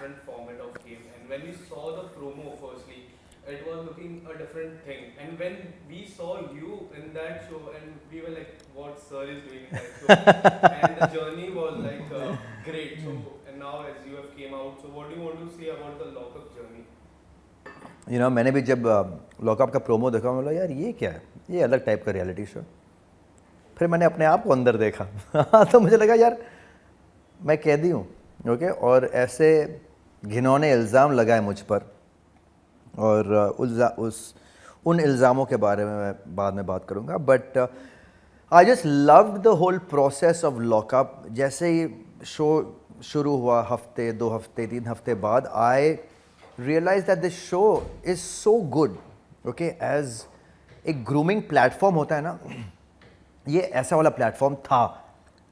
different format of game. And when we saw the promo, firstly, it was looking a different thing. And when we saw you in that show, and we were like, "What sir is doing in that show?" And the journey was like great. So, and now as you have came out, so what do you want to say about the lockup journey? मैंने भी जब lockup का promo देखा, मैं बोला यार ये क्या है, ये अलग टाइप का रियलिटी शो। फिर मैंने अपने आप को अंदर देखा तो मुझे लगा यार मैं कैदी हूँ, ओके, और ऐसे घिनौने इल्ज़ाम लगाए मुझ पर, और उन इल्ज़ामों के बारे में मैं बाद में बात करूँगा। But I just loved the whole process of lockup. जैसे ही शो शुरू हुआ, हफ्ते 2 हफ्ते 3 हफ्ते बाद, I realize that this show is so good, okay, as एक ग्रूमिंग प्लेटफॉर्म होता है ना, ये ऐसा वाला प्लेटफॉर्म था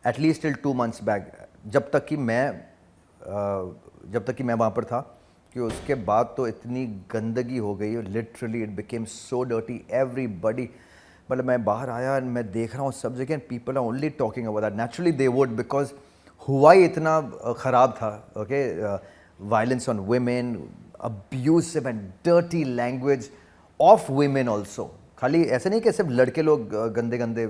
एटलीस्ट टिल 2 months बैक, जब तक कि मैं वहाँ पर था, कि उसके बाद तो इतनी गंदगी हो गई, literally it became so dirty, everybody, मतलब मैं बाहर आया और मैं देख रहा हूँ सब जगह people are only talking about that. Naturally they would, because हुआ ही इतना ख़राब था, okay, violence on women, abusive and dirty language of women also. खाली ऐसे नहीं कि सिर्फ लड़के लोग गंदे गंदे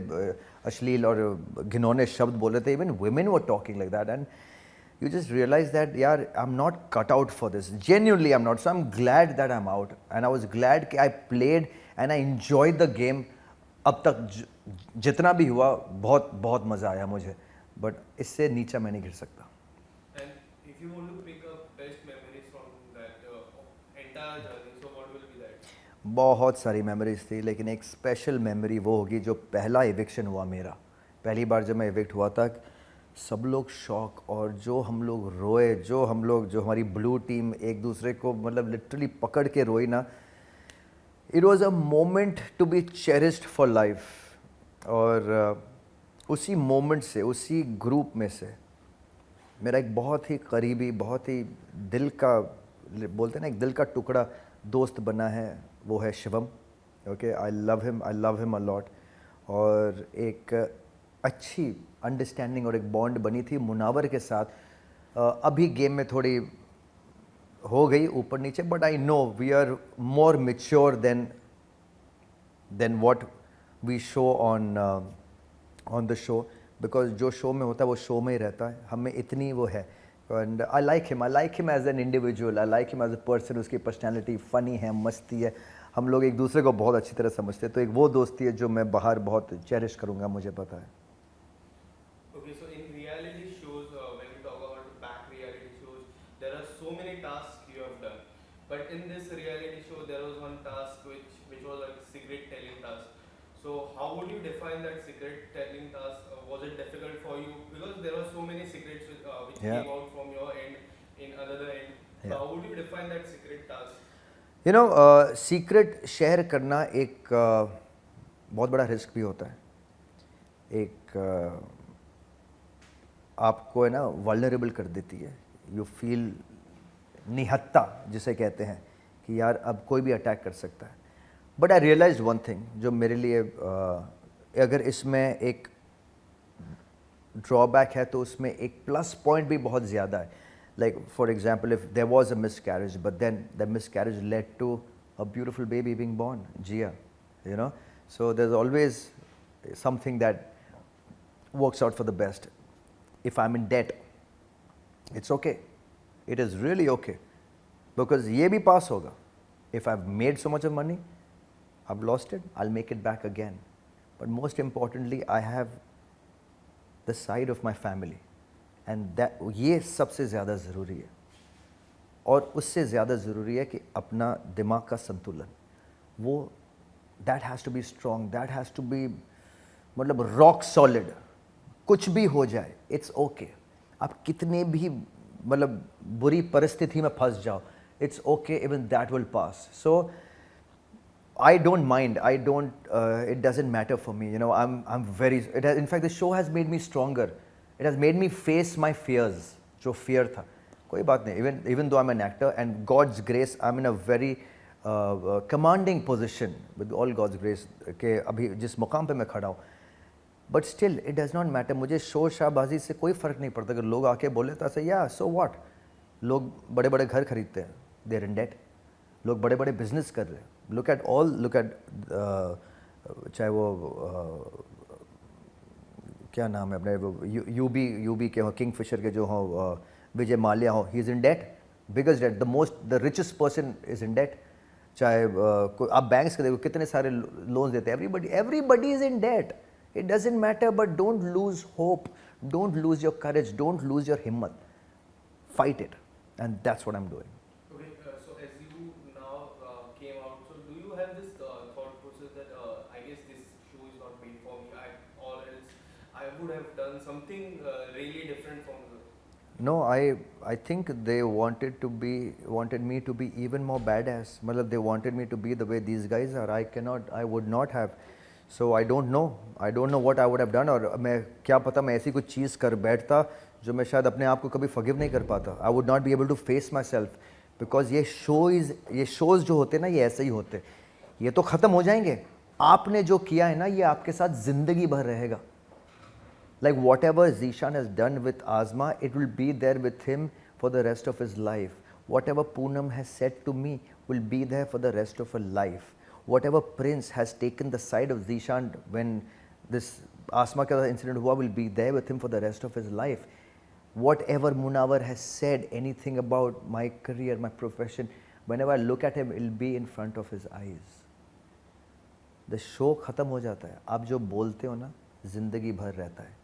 अश्लील और घिनौने शब्द बोल रहे थे, even women were talking like that, and you just realize that yaar I'm not cut out for this, genuinely I'm not, so I'm glad that I'm out, and I was glad कि I played and I enjoyed the game। अब तक जितना भी हुआ बहुत बहुत मज़ा आया मुझे, बट इससे नीचे मैं नहीं गिर सकता। And if you want to pick up best memories from that entire journey, so what will be that? बहुत सारी मेमोरीज थी, लेकिन एक स्पेशल मेमोरी वो होगी जो पहला इविक्शन हुआ मेरा। पहली बार जब मैं इविक्ट हुआ था, सब लोग शॉक, और जो हम लोग रोए, जो हमारी ब्लू टीम एक दूसरे को मतलब लिटरली पकड़ के रोई ना, it was a moment to be cherished for life. और उसी मोमेंट से, उसी ग्रुप में से मेरा एक बहुत ही करीबी, बहुत ही दिल का, बोलते हैं ना, एक दिल का टुकड़ा दोस्त बना है, वो है Shivam, okay, I love him a lot. और एक अच्छी अंडरस्टैंडिंग और एक बॉन्ड बनी थी मुनावर के साथ। अभी गेम में थोड़ी हो गई ऊपर नीचे, but I know we are more mature than what we show on the show, because जो शो में होता है वो शो में ही रहता है, हमें इतनी वो है। And I like him as an individual, I like him as a person. उसकी पर्सनैलिटी फ़नी है, मस्ती है, हम लोग एक दूसरे को बहुत अच्छी तरह समझते हैं, तो एक वो दोस्ती है जो मैं बाहर बहुत चेरिश करूँगा, मुझे पता है। Okay, so in reality shows, when we talk about the back reality shows, there are so many tasks you have done. But in this reality show, there was one task which was like secret telling task. So how would you define that secret telling task? Was it difficult for you? Because there were so many secrets which Yeah. came out from your end, in another end. So Yeah. how would you define that secret task? You know, secret share करना एक बहुत बड़ा risk भी होता है। एक आपको है ना वल्नरेबल कर देती है, यू फील निहत्ता जिसे कहते हैं, कि यार अब कोई भी अटैक कर सकता है। But I realise one thing, जो मेरे लिए अगर इसमें एक ड्रॉबैक है तो उसमें एक प्लस पॉइंट भी बहुत ज़्यादा है। Like for example, if there was a miscarriage, but then the miscarriage led to a beautiful baby being born, Jiya, you know, so there is always something that works out for the best. If I'm in debt, it's okay. It is really okay, because ये भी pass होगा. If I've made so much of money, I've lost it, I'll make it back again. But most importantly, I have the side of my family, and that ये सबसे ज़्यादा ज़रूरी है। और उससे ज़्यादा ज़रूरी है कि अपना दिमाग का संतुलन, वो that has to be strong, that has to be मतलब rock solid। कुछ भी हो जाए, इट्स ओके। आप कितने भी मतलब बुरी परिस्थिति में फंस जाओ, it's okay, even that will pass. So I don't mind, I don't, it doesn't matter for me, you know, I am very, it has, in fact this show has made me stronger, it has made me face my fears. जो fear था, कोई बात नहीं, even though I am an actor, and God's grace I am in a very commanding position with all God's grace, के अभी जिस मुकाम पर मैं खड़ा हूँ, but still it does not matter. मुझे शोर शाहबाजी से कोई फ़र्क नहीं पड़ता। अगर लोग आके बोले तो ऐसे, या सो व्हाट, लोग बड़े बड़े घर खरीदते हैं, दे आर इन डेट. लोग बड़े बड़े बिजनेस कर रहे हैं. लुक एट चाहे वो क्या नाम है अपने वो यूबी के हो, किंग फिशर के जो हो, विजय माल्या हो, he is in debt, biggest debt, the richest person is in debt. चाहे आप बैंक्स के देखो कितने सारे लोन्स देते हैं, everybody is in debt. It doesn't matter, but don't lose hope, don't lose your courage, don't lose your हिम्मत. Fight it, and that's what I am doing. Okay, so as you now came out, so do you have this thought process that I guess this show is not made for me, or else I would have done something really different from the. No, I think they wanted me to be even more badass. मतलब they wanted me to be the way these guys are. I would not have. So I don't know what I would have done. और मैं क्या पता मैं ऐसी कुछ चीज़ कर बैठता जो मैं शायद अपने आप को कभी forgive नहीं कर पाता. I would not be able to face myself because ये shows जो होते हैं ना, ये ऐसे ही होते. ये तो ख़त्म हो जाएंगे. आपने जो किया है ना, ये आपके साथ ज़िंदगी भर रहेगा. Like whatever Zishan has done with Azma, it will be there with him for the rest of his life. Whatever Poonam has said to me will be there for the rest of her life. Whatever Prince has taken the side of Zishan when this Asma ka incident hua will be there with him for the rest of his life. Whatever Munawar has said, anything about my career, my profession, whenever I look at him, it will be in front of his eyes. The show खत्म हो जाता है. आप जो बोलते हो ना, जिंदगी भर रहता है.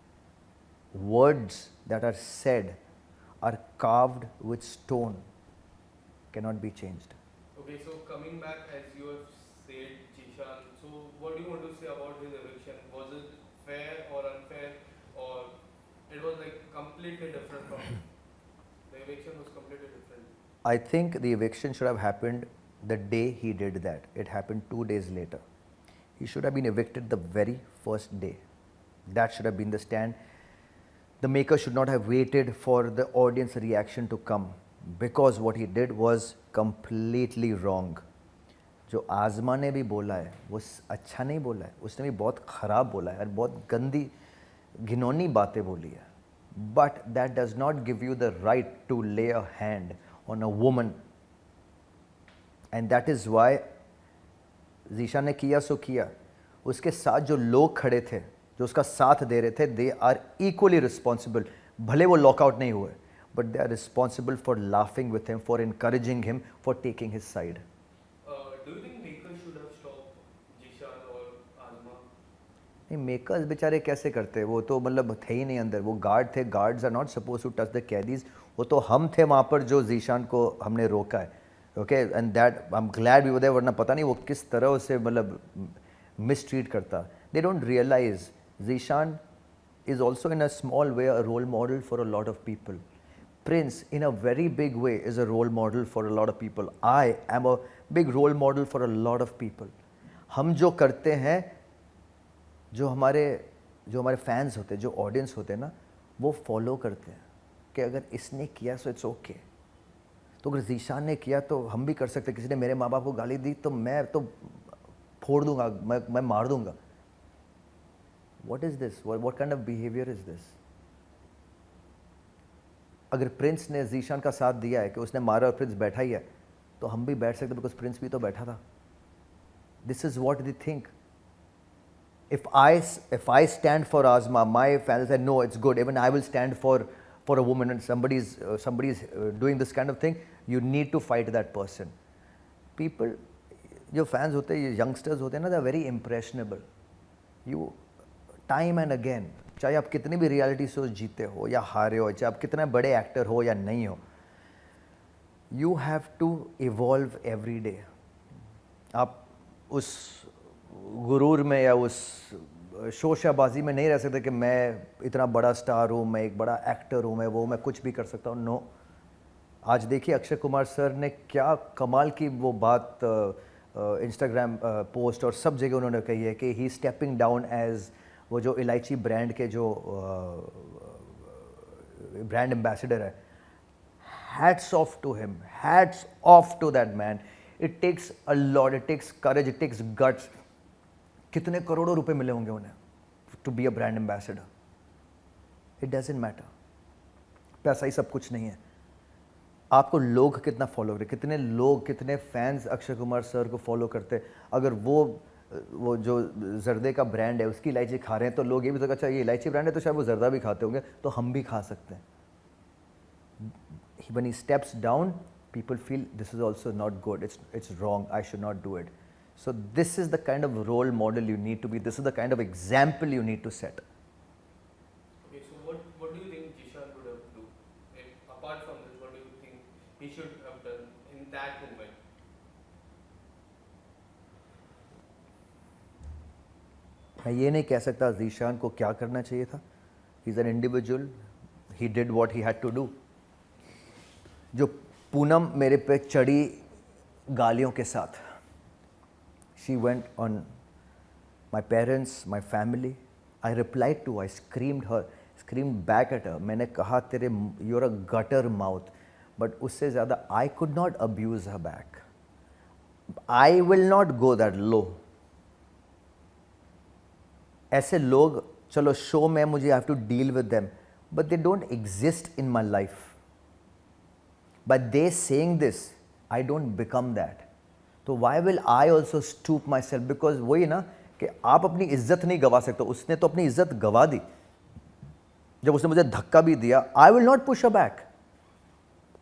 Words that are said are carved with stone, cannot be changed. Okay, so coming back, as you have said, Jishan, so what do you want to say about his eviction? Was it fair or unfair, or it was like completely different from the eviction was completely different? I think the eviction should have happened the day he did that. It happened 2 days later. He should have been evicted the very first day. That should have been the stand. The maker should not have waited for the audience reaction to come, because what he did was completely wrong. जो आज़मा ने भी बोला है वो अच्छा नहीं बोला है, उसने भी बहुत ख़राब बोला है और बहुत गंदी घिनौनी बातें बोली है. But that does not give you the right to lay a hand on a woman, and that is why ज़ीशा ने किया सो किया. उसके साथ जो लोग खड़े थे, जो उसका साथ दे रहे थे, दे आर इक्वली रिस्पॉन्सिबल. भले वो लॉकआउट नहीं हुए, but they are responsible for laughing with him, for encouraging him, for taking his side. Do you think makers should have stopped Jishan or Azma? नहीं, मेकर्स बेचारे कैसे करते, वो तो मतलब थे ही नहीं अंदर, वो गार्ड थे. Guards are not suppose to touch the कैदीज. वो तो हम थे वहाँ पर जो ज़ीशान को हमने रोका है. Okay, and that I am glad we were there, वरना पता नहीं वो किस तरह उसे मतलब मिसट्रीट करता. They don't realise Zishan is also in a small way a role model for a lot of people. Prince in a very big way is a role model for a lot of people. I am a big role model for a lot of people. हम जो करते हैं, जो हमारे fans होते हैं, जो audience होते हैं ना, वो फॉलो करते हैं कि अगर इसने किया सो इट्स ओके. तो अगर ज़ीशान ने किया तो हम भी कर सकते. किसी ने मेरे माँ बाप को गाली दी तो मैं तो फोड़ दूंगा, मैं मार दूंगा. What is this? What kind of behavior is this? अगर प्रिंस ने ज़ीशान का साथ दिया है कि उसने मारा और प्रिंस बैठा ही है, तो हम भी बैठ सकते, बिकॉज प्रिंस भी तो बैठा था. This is what they think. If I stand for Azma, my fans say no, it's good. Even I will stand for a woman, and somebody's doing this kind of thing. You need to fight that person. People, जो fans होते हैं, ये youngsters होते हैं ना, they are very impressionable. You time and again, चाहे आप कितने भी रियलिटी शोज जीते हो या हारे हो, चाहे आप कितने बड़े एक्टर हो या नहीं हो, you have to evolve every day. आप उस गुरूर में या उस शोशाबाजी में नहीं रह सकते कि मैं इतना बड़ा स्टार हूँ, मैं एक बड़ा एक्टर हूँ, मैं कुछ भी कर सकता हूँ. नो. आज देखिए अक्षय कुमार सर ने क्या कमाल की वो बात इंस्टाग्राम पोस्ट और सब जगह उन्होंने कही है कि ही स्टेपिंग डाउन एज वो जो इलायची ब्रांड के जो ब्रांड एम्बेसडर है. Hats off to him, hats off to that man. It takes a lot, it takes courage, it takes guts. कितने करोड़ों रुपए मिले होंगे उन्हें to be a brand ambassador. It doesn't matter, पैसा ही सब कुछ नहीं है. आपको लोग कितना फॉलो करें, कितने लोग, कितने फैंस अक्षय कुमार सर को फॉलो करते, अगर वो जो जर्दे का ब्रांड है उसकी इलायची खा रहे हैं तो लोग ये भी तो अच्छा ये इलायची ब्रांड है तो शायद वो जर्दा भी खाते होंगे तो हम भी खा सकते हैं. When he steps down, people feel this is also not good, it's wrong, I should not do it. So this is the kind of role model you need to be, this is the kind of example you need to set. Okay, so what do you think Jishan would have do? Apart from this, what do you think he should have done in that moment? मैं ये नहीं कह सकता जीशान को क्या करना चाहिए था. He is an individual, he did what he had to do. जो पूनम मेरे पे चढ़ी गालियों के साथ, she went on my parents, my family. I replied to, I screamed back at her. मैंने कहा तेरे you're a gutter mouth, but उससे ज़्यादा I could not abuse her back. I will not go that low. ऐसे लोग चलो show में मुझे have to deal with them, but they don't exist in my life. By they saying this, I don't become that. तो why will I also stoop myself? Because वही ना कि आप अपनी इज्जत नहीं गवा सकते. उसने तो अपनी इज्जत गवा दी जब उसने मुझे धक्का भी दिया. I will not push her back.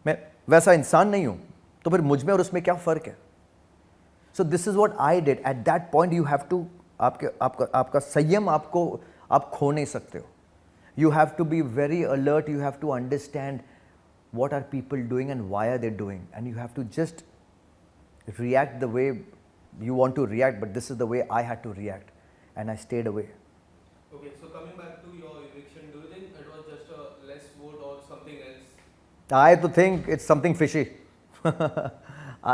मैं वैसा इंसान नहीं हूँ, तो फिर मुझ में और उसमें क्या फ़र्क है? So this is what I did. At that point you have to आपका संयम आप खो नहीं सकते हो. You have to be very alert. You have to understand what are people doing and why are they doing, and you have to just react the way you want to react. But this is the way I had to react, and I stayed away. Okay, so coming back to your eviction, do you think it was just a less vote or something else? I to think it's something fishy.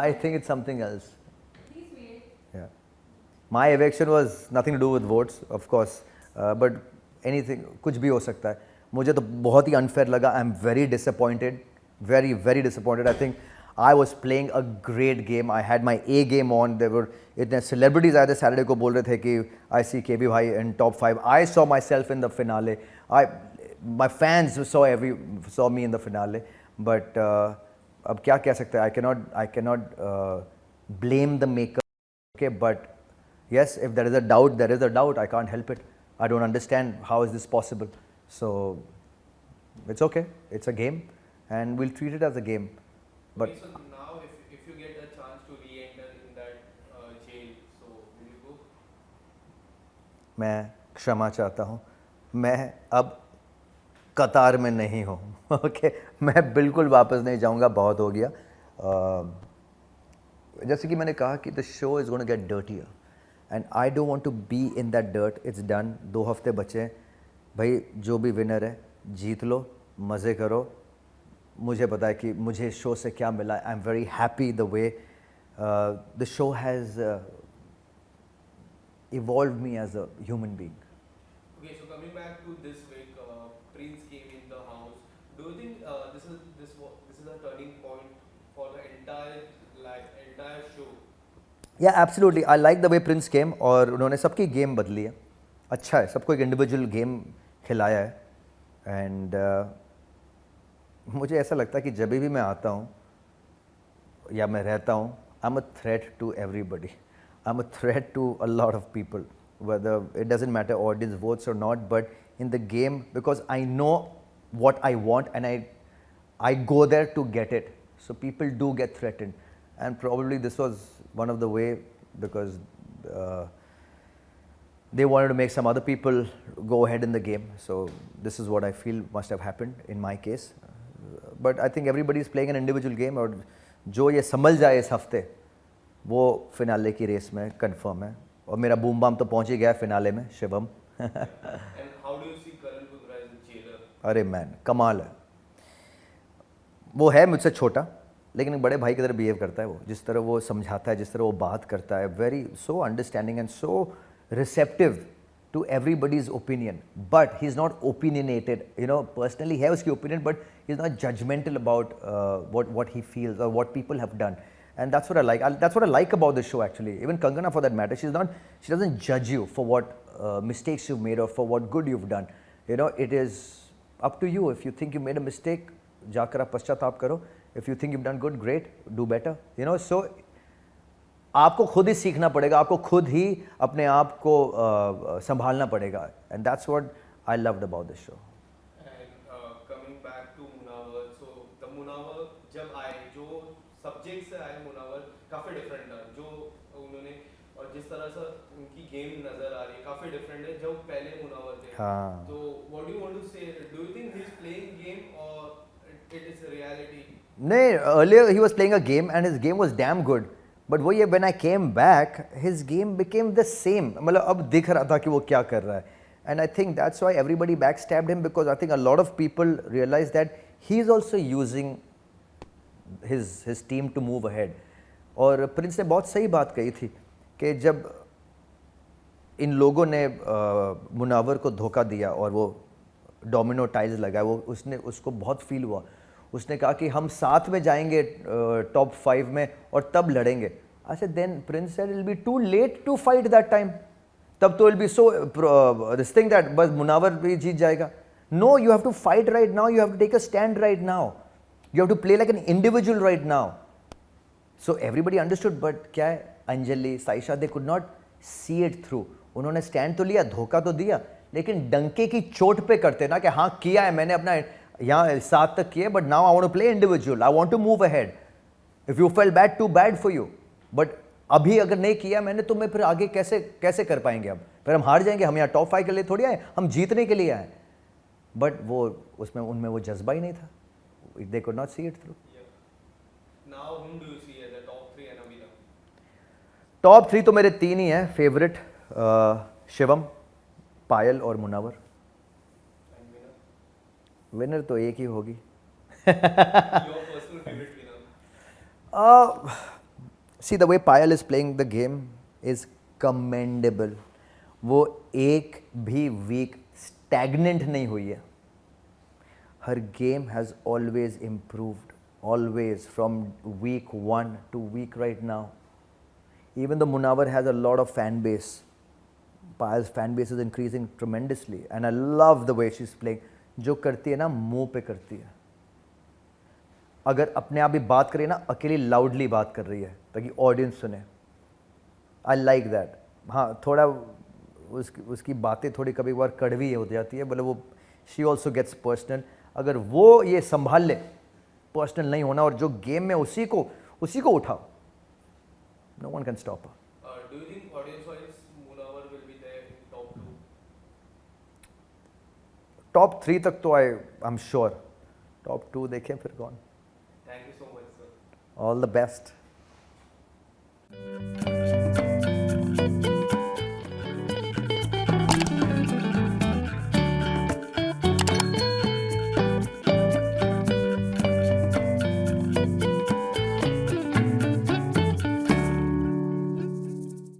I think it's something else. Please wait. Yeah, my eviction was nothing to do with votes, of course, but anything, कुछ भी हो सकता है. मुझे तो बहुत ही unfair लगा. I'm very disappointed. Very, very disappointed. I think I was playing a great game. I had my A game on. There were इतने celebrities आए थे Saturday को बोल रहे थे कि I see KB भाई in top 5. I saw myself in the finale. My fans saw me in the finale. But अब क्या कह सकते हैं? I cannot blame the maker. Okay, but yes, if there is a doubt, there is a doubt. I can't help it. I don't understand how is this possible. So it's okay. It's a game. And we'll treat it as a game. But okay, so now if you get a chance to re-enter in that jail, so will you go? मैं क्षमा चाहता हूँ. मैं अब कतार में नहीं हूँ. ओके, मैं बिल्कुल वापस नहीं जाऊँगा. बहुत हो गया. जैसे कि मैंने कहा कि the show is going to get dirtier and I don't want to be in that dirt. It's done. 2 हफ्ते बचे हैं भाई. जो भी विनर है जीत लो, मज़े करो. मुझे पता है कि मुझे शो से क्या मिला. आई am very happy the way the show has evolved me as a human being. Okay, so coming back to this week, Prince came in the house. Do you think this is a turning point for the entire show? Yeah, absolutely. I like the way Prince came. और उन्होंने सबकी game बदली है. अच्छा है, सबको एक individual game खिलाया है. एंड मुझे ऐसा लगता है कि जब भी मैं आता हूँ या मैं रहता हूँ, I am a threat to everybody. I am a threat to a lot of people, whether it doesn't matter audience votes or not, but in the game, because I know what I want and I go there to get it. So people do get threatened, and probably this was one of the way, because they wanted to make some other people go ahead in the game. So this is what I feel must have happened in my case. But I think everybody is playing an individual game, और जो ये संभल जाए इस हफ्ते वो finale की race में confirm है. और मेरा बूम बाम तो पहुंच ही गया फिनाले में. Shivam. And how do you see Karan Bundra as a jailer? अरे मैन कमाल है. वो है मुझसे छोटा, लेकिन एक बड़े भाई की तरह बिहेव करता है. वो जिस तरह वो समझाता है, जिस तरह वो बात करता है, very so understanding and so receptive to everybody's opinion, but he's not opinionated. You know, personally है उसकी opinion, but he's not judgmental about what he feels or what people have done, and that's what I like. That's what I like about the show actually. Even Kangana, for that matter, she doesn't judge you for what mistakes you've made or for what good you've done. You know, it is up to you. If you think you made a mistake, जाकर आप पश्चाताप करो. If you think you've done good, great, do better. You know, so आपको खुद ही सीखना पड़ेगा, आपको खुद ही अपने आप को संभालना पड़ेगा. And that's what I loved about this show. And coming back to Munawar, so the Munawar जब आए, जो subject से आए Munawar काफी different था, जो उन्होंने और जिस तरह से उनकी गेम नजर आ रही है काफी different है जो पहले Munawar थे. हाँ. So what do you want to say? Do you think he's playing game or it is a reality? नहीं, earlier he was playing a game and his game was damn good. But वही when I came back, his game became the same. मतलब अब दिख रहा था कि वो क्या कर रहा है. And I think that's why everybody backstabbed him, because I think a lot of people realized that he's also using his team to move ahead. और प्रिंस ने बहुत सही बात कही थी कि जब इन लोगों ने मुनावर को धोखा दिया और वो डोमिनो टाइल्स लगाया, वो उसको बहुत फील हुआ. उसने कहा कि हम साथ में जाएंगे टॉप 5 में और तब लड़ेंगे. I said then Prince said it will be too late to fight that time. तब तो will be so this thing that बस मुनावर भी जीत जाएगा. No, you have to fight right now, you have to take a stand right now, you have to play like an individual right now. So everybody understood, but क्या है, Anjali, Saisha, they could not see it through. उन्होंने stand तो लिया, धोखा तो दिया, लेकिन डंके की चोट पे करते ना कि हाँ किया है मैंने, अपना यहाँ 7 तक किए, but now I want to play individual, I want to move ahead. If you feel bad, too bad for you, but अभी अगर नहीं किया मैंने तो मैं फिर आगे कैसे कर पाएंगे. अब फिर हम हार जाएंगे. हम यहाँ टॉप 5 के लिए थोड़ी आए, हम जीतने के लिए आए. बट वो उनमें वो जज्बा ही नहीं था. दे could not see it through. Now whom do you see as the top 3 and a winner? Top 3 तो मेरे 3 ही हैं फेवरेट, शिवम, पायल और मुनावर. And winner? विनर तो एक ही होगी. Your personal favorite winner? See, the way Payal is playing the game is commendable. वो एक भी वीक stagnant नहीं हुई है. Her game has always improved, always, from week 1 to week right now. Even though Munawar has a lot of fan base, Payal's fan base is increasing tremendously, and I love the way she's playing. जो करती है ना, मुंह पे करती है. अगर अपने आप भी बात करिए ना, अकेली लाउडली बात कर रही है ताकि ऑडियंस सुने. I like that. हाँ, थोड़ा उसकी बातें थोड़ी कभी बार कड़वी हो जाती है, बोले वो शी ऑल्सो गेट्स पर्सनल. अगर वो ये संभाल ले, पर्सनल नहीं होना, और जो गेम में उसी को उठाओ, no one can stop. Do you think audience-wise Munawar will be there in top 2? Top 3 तक तो आई एम श्योर. टॉप 2 देखें फिर कौन. Thank you so much, sir. All the best.